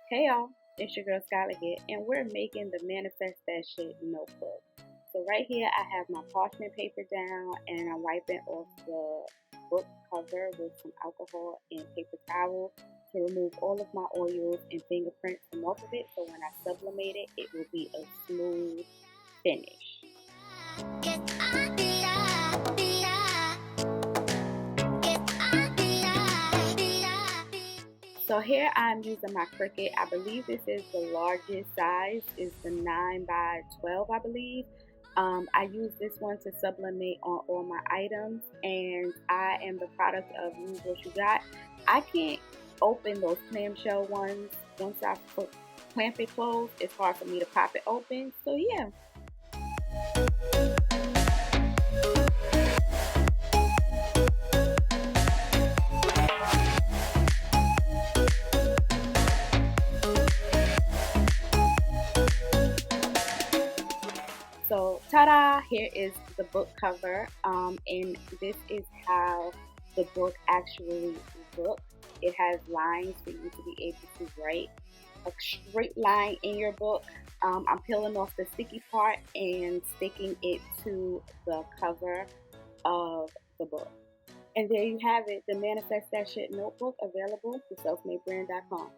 Hey y'all, it's your girl Skyla here, and we're making the Manifest That Shit notebook. So right here I have my parchment paper down, and I'm wiping off the book cover with some alcohol and paper towel to remove all of my oils and fingerprints from off of it, so when I sublimate it, it will be a smooth finish. So here I'm using my Cricut. I believe this is the largest size. It's the 9 by 12, I believe. I use this one to sublimate on all my items, and I am the product of use what you got. I can't open those clamshell ones. Once I clamp it closed, it's hard for me to pop it open. So yeah. So ta-da, here is the book cover, and this is how the book actually looks. It has lines for you to be able to write a straight line in your book. I'm peeling off the sticky part and sticking it to the cover of the book. And there you have it, the Manifest That Shit notebook, available at selfmadebrand.com.